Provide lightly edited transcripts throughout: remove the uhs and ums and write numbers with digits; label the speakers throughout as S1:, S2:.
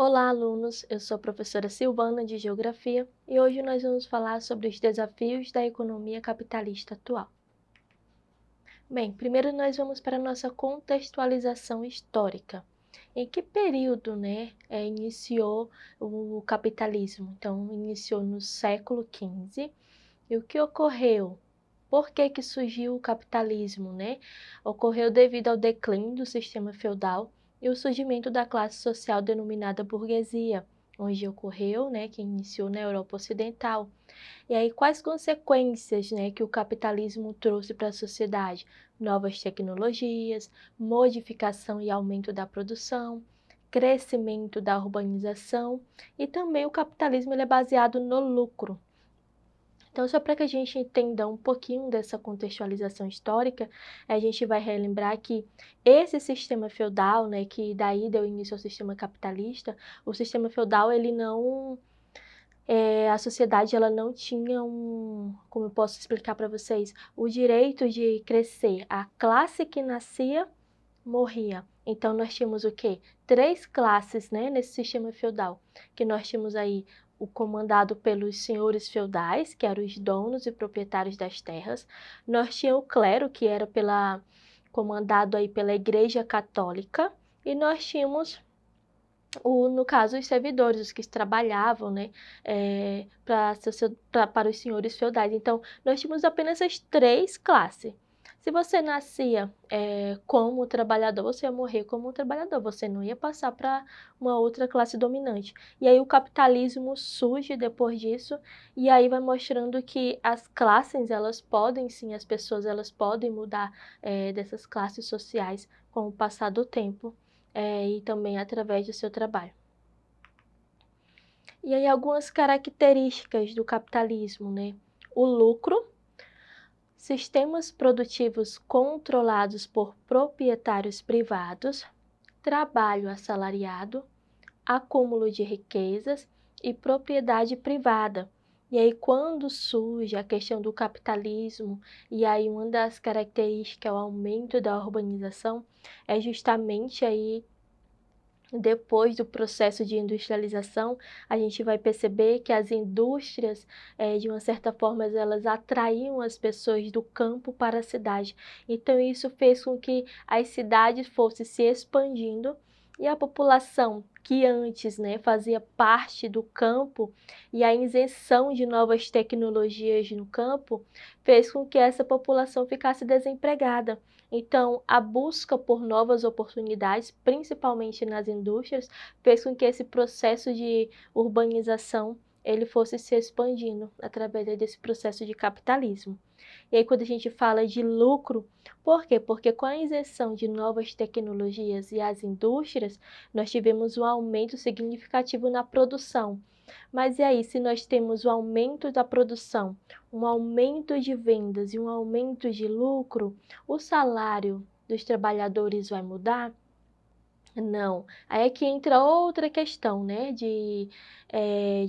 S1: Olá, alunos! Eu sou a professora Silvana, de Geografia, e hoje nós vamos falar sobre os desafios da economia capitalista atual. Bem, primeiro nós vamos para a nossa contextualização histórica. Em que período, iniciou o capitalismo? Então, iniciou no século XV. E o que ocorreu? Por que surgiu o capitalismo, Ocorreu devido ao declínio do sistema feudal e o surgimento da classe social denominada burguesia, onde ocorreu, que iniciou na Europa Ocidental. E aí, quais consequências, que o capitalismo trouxe para a sociedade? Novas tecnologias, modificação e aumento da produção, crescimento da urbanização e também o capitalismo ele é baseado no lucro. Então, só para que a gente entenda um pouquinho dessa contextualização histórica, a gente vai relembrar que esse sistema feudal, que daí deu início ao sistema capitalista, o sistema feudal, ele não, a sociedade ela não tinha como eu posso explicar para vocês, o direito de crescer. A classe que nascia, morria. Então, nós tínhamos o quê? Três classes, nesse sistema feudal, que nós tínhamos aí o comandado pelos senhores feudais, que eram os donos e proprietários das terras. Nós tínhamos o clero, que era comandado aí pela Igreja Católica, e nós tínhamos no caso, os servidores, os que trabalhavam, para os senhores feudais. Então, nós tínhamos apenas essas três classes. Se você nascia como trabalhador, você ia morrer como trabalhador, você não ia passar para uma outra classe dominante. E aí o capitalismo surge depois disso, e aí vai mostrando que as classes, elas podem sim, as pessoas, elas podem mudar dessas classes sociais com o passar do tempo. E também através do seu trabalho. E aí algumas características do capitalismo, O lucro, sistemas produtivos controlados por proprietários privados, trabalho assalariado, acúmulo de riquezas e propriedade privada. E aí quando surge a questão do capitalismo, e aí uma das características é o aumento da urbanização, é justamente aí depois do processo de industrialização, a gente vai perceber que as indústrias, de uma certa forma, elas atraíam as pessoas do campo para a cidade. Então, isso fez com que as cidades fossem se expandindo e a população que antes fazia parte do campo e a isenção de novas tecnologias no campo fez com que essa população ficasse desempregada. Então, a busca por novas oportunidades, principalmente nas indústrias, fez com que esse processo de urbanização ele fosse se expandindo através desse processo de capitalismo. E aí, quando a gente fala de lucro, por quê? Porque com a isenção de novas tecnologias e as indústrias, nós tivemos um aumento significativo na produção. Mas e aí, se nós temos o aumento da produção, um aumento de vendas e um aumento de lucro, o salário dos trabalhadores vai mudar? Não. Aí é que entra outra questão, de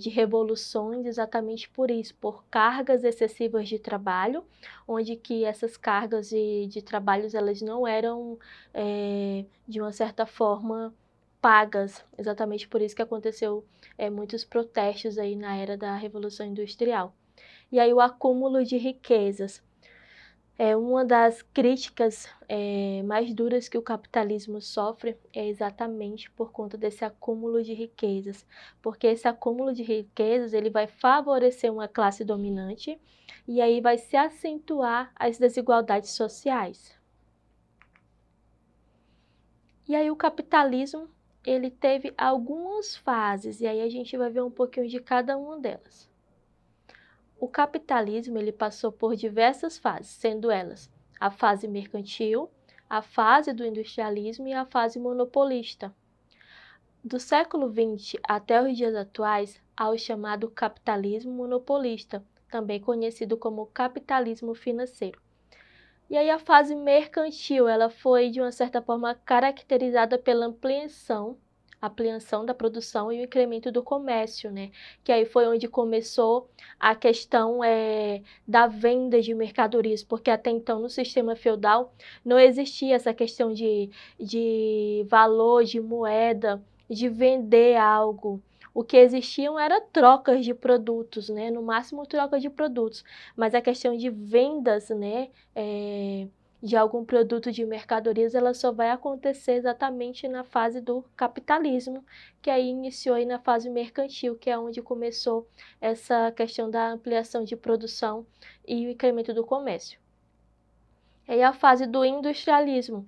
S1: revoluções, exatamente por isso, por cargas excessivas de trabalho, onde que essas cargas de trabalhos, elas não eram, de uma certa forma, pagas. Exatamente por isso que aconteceu muitos protestos aí na era da Revolução Industrial. E aí o acúmulo de riquezas. Uma das críticas mais duras que o capitalismo sofre é exatamente por conta desse acúmulo de riquezas, porque esse acúmulo de riquezas ele vai favorecer uma classe dominante e aí vai se acentuar as desigualdades sociais. E aí o capitalismo ele teve algumas fases e aí a gente vai ver um pouquinho de cada uma delas. O capitalismo ele passou por diversas fases, sendo elas a fase mercantil, a fase do industrialismo e a fase monopolista. Do século XX até os dias atuais, há o chamado capitalismo monopolista, também conhecido como capitalismo financeiro. E aí a fase mercantil, ela foi de uma certa forma caracterizada pela ampliação da produção e o incremento do comércio, Que aí foi onde começou a questão da venda de mercadorias, porque até então no sistema feudal não existia essa questão de valor, de moeda, de vender algo. O que existiam era trocas de produtos, né? No máximo troca de produtos, mas a questão de vendas, né? De algum produto de mercadorias, ela só vai acontecer exatamente na fase do capitalismo, que aí iniciou aí na fase mercantil, que é onde começou essa questão da ampliação de produção e o incremento do comércio. E aí a fase do industrialismo,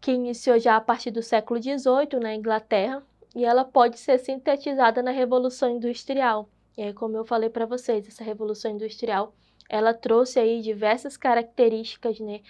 S1: que iniciou já a partir do século XVIII na Inglaterra, e ela pode ser sintetizada na Revolução Industrial. E aí, como eu falei para vocês, essa Revolução Industrial, ela trouxe aí diversas características, né?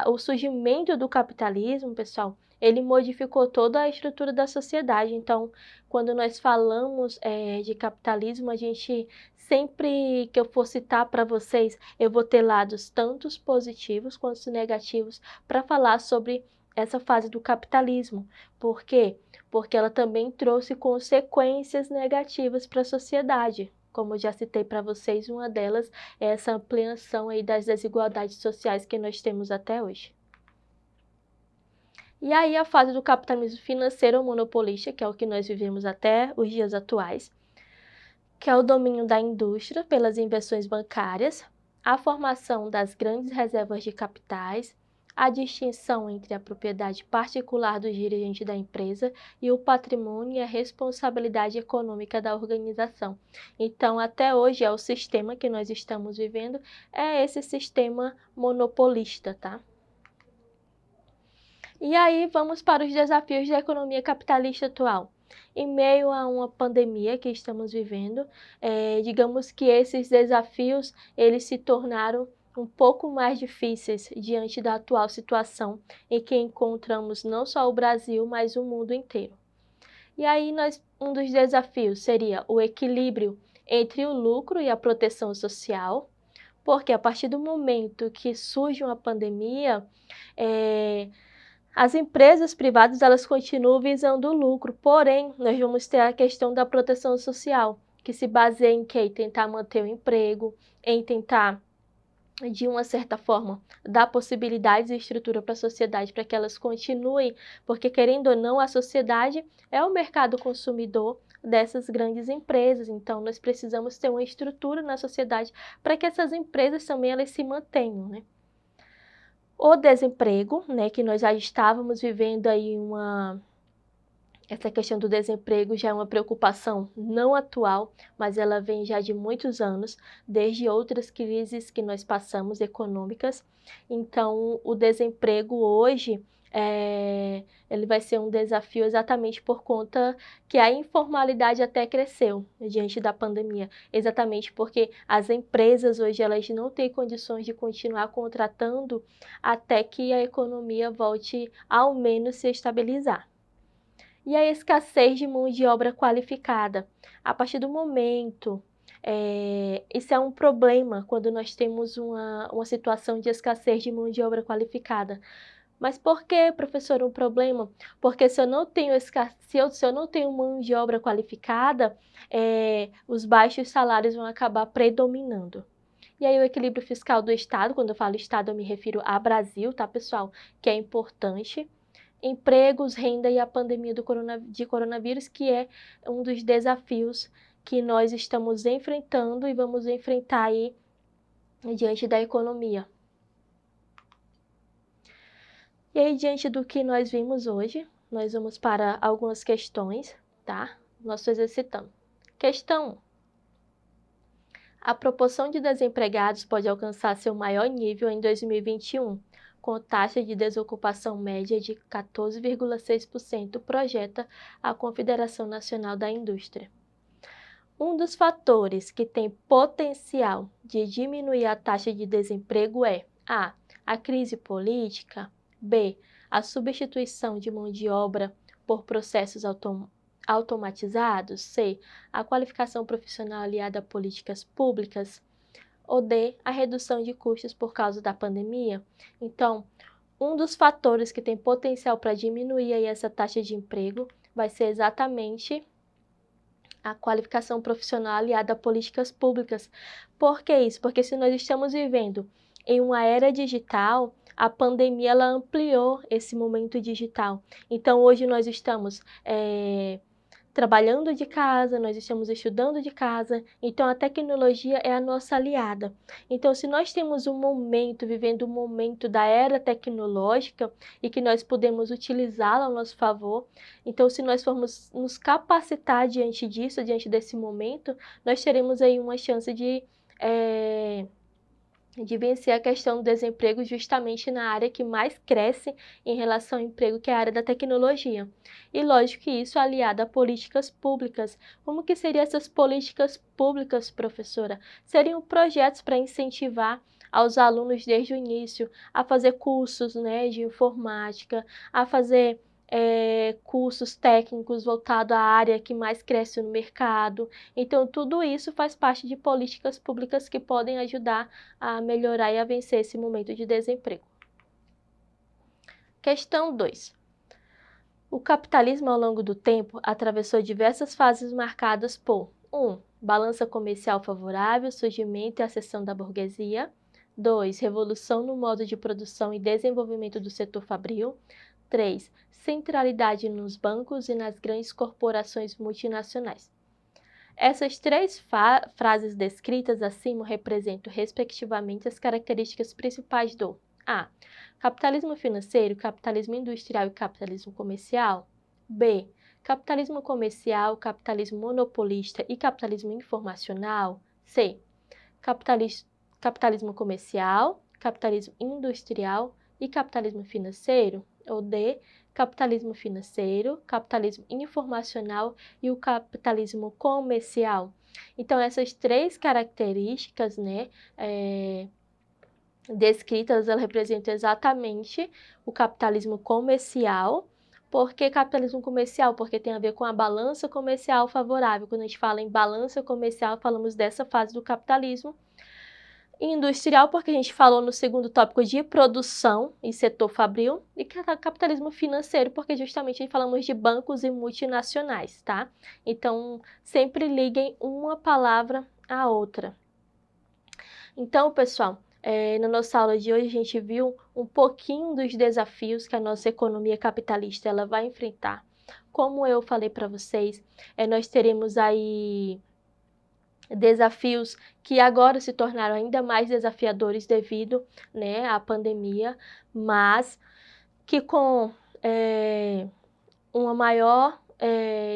S1: O surgimento do capitalismo, pessoal, ele modificou toda a estrutura da sociedade. Então, quando nós falamos de capitalismo, a gente sempre que eu for citar para vocês, eu vou ter lados tanto positivos quanto negativos para falar sobre essa fase do capitalismo. Por quê? Porque ela também trouxe consequências negativas para a sociedade. Como eu já citei para vocês, uma delas é essa ampliação aí das desigualdades sociais que nós temos até hoje. E aí a fase do capitalismo financeiro monopolista, que é o que nós vivemos até os dias atuais, que é o domínio da indústria pelas invenções bancárias, a formação das grandes reservas de capitais, a distinção entre a propriedade particular do dirigente da empresa e o patrimônio e a responsabilidade econômica da organização. Então, até hoje, é o sistema que nós estamos vivendo, é esse sistema monopolista, tá? E aí, vamos para os desafios da economia capitalista atual. Em meio a uma pandemia que estamos vivendo, digamos que esses desafios, eles se tornaram um pouco mais difíceis diante da atual situação em que encontramos não só o Brasil, mas o mundo inteiro. E aí, um dos desafios seria o equilíbrio entre o lucro e a proteção social, porque a partir do momento que surge uma pandemia, as empresas privadas, elas continuam visando o lucro, porém, nós vamos ter a questão da proteção social, que se baseia em quê? Em tentar manter o emprego, em tentar, de uma certa forma, dar possibilidades e estrutura para a sociedade para que elas continuem, porque querendo ou não, a sociedade é o mercado consumidor dessas grandes empresas, então nós precisamos ter uma estrutura na sociedade para que essas empresas também elas se mantenham, né? O desemprego, né, que nós já estávamos vivendo aí essa questão do desemprego já é uma preocupação não atual, mas ela vem já de muitos anos, desde outras crises que nós passamos econômicas. Então, o desemprego hoje, ele vai ser um desafio exatamente por conta que a informalidade até cresceu diante da pandemia, exatamente porque as empresas hoje elas não têm condições de continuar contratando até que a economia volte ao menos se estabilizar. E a escassez de mão de obra qualificada. A partir do momento, isso é um problema quando nós temos uma situação de escassez de mão de obra qualificada. Mas por que, professor, um problema? Porque se eu não tenho se eu não tenho mão de obra qualificada, os baixos salários vão acabar predominando. E aí o equilíbrio fiscal do Estado, quando eu falo Estado eu me refiro a Brasil, tá, pessoal? Que é importante. Empregos, renda e a pandemia de coronavírus, que é um dos desafios que nós estamos enfrentando e vamos enfrentar aí diante da economia. E aí, diante do que nós vimos hoje, nós vamos para algumas questões, tá? Nós exercitando. Questão 1. A proporção de desempregados pode alcançar seu maior nível em 2021, com taxa de desocupação média de 14,6%, projeta a Confederação Nacional da Indústria. Um dos fatores que tem potencial de diminuir a taxa de desemprego é a crise política, b. a substituição de mão de obra por processos automatizados, c. a qualificação profissional aliada a políticas públicas, ou D, a redução de custos por causa da pandemia. Então, um dos fatores que tem potencial para diminuir aí essa taxa de emprego vai ser exatamente a qualificação profissional aliada a políticas públicas. Por que isso? Porque se nós estamos vivendo em uma era digital, a pandemia ela ampliou esse momento digital. Então, hoje nós estamos trabalhando de casa, nós estamos estudando de casa, então a tecnologia é a nossa aliada. Então, se nós temos vivendo um momento da era tecnológica e que nós podemos utilizá-la ao nosso favor, então se nós formos nos capacitar diante disso, diante desse momento, nós teremos aí uma chance de vencer a questão do desemprego justamente na área que mais cresce em relação ao emprego, que é a área da tecnologia. E lógico que isso é aliado a políticas públicas. Como que seriam essas políticas públicas, professora? Seriam projetos para incentivar aos alunos desde o início a fazer cursos, né, de informática, a fazer cursos técnicos voltados à área que mais cresce no mercado. Então, tudo isso faz parte de políticas públicas que podem ajudar a melhorar e a vencer esse momento de desemprego. Questão 2. O capitalismo, ao longo do tempo, atravessou diversas fases marcadas por 1. Balança comercial favorável, surgimento e ascensão da burguesia. 2. Revolução no modo de produção e desenvolvimento do setor fabril. 3. Centralidade nos bancos e nas grandes corporações multinacionais. Essas três frases descritas acima representam, respectivamente, as características principais do A. Capitalismo financeiro, capitalismo industrial e capitalismo comercial. B. Capitalismo comercial, capitalismo monopolista e capitalismo informacional. C. Capitalismo comercial, capitalismo industrial e capitalismo financeiro. Ou D. Capitalismo financeiro, capitalismo informacional e o capitalismo comercial. Então, essas três características, né, descritas, elas representam exatamente o capitalismo comercial. Por que capitalismo comercial? Porque tem a ver com a balança comercial favorável. Quando a gente fala em balança comercial, falamos dessa fase do capitalismo. Industrial, porque a gente falou no segundo tópico de produção e setor fabril, e capitalismo financeiro, porque justamente falamos de bancos e multinacionais, tá? Então, sempre liguem uma palavra à outra. Então, pessoal, na nossa aula de hoje a gente viu um pouquinho dos desafios que a nossa economia capitalista ela vai enfrentar. Como eu falei para vocês, nós teremos aí desafios que agora se tornaram ainda mais desafiadores devido, né, à pandemia, mas que com um maior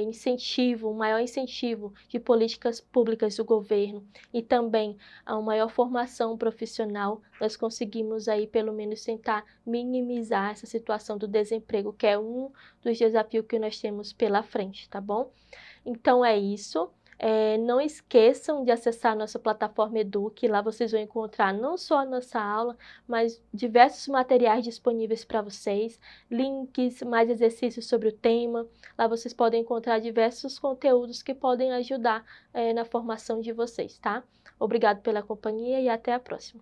S1: incentivo de políticas públicas do governo e também a uma maior formação profissional, nós conseguimos aí pelo menos tentar minimizar essa situação do desemprego, que é um dos desafios que nós temos pela frente, tá bom? Então é isso. Não esqueçam de acessar a nossa plataforma Eduque, lá vocês vão encontrar não só a nossa aula, mas diversos materiais disponíveis para vocês, links, mais exercícios sobre o tema, lá vocês podem encontrar diversos conteúdos que podem ajudar na formação de vocês, tá? Obrigado pela companhia e até a próxima.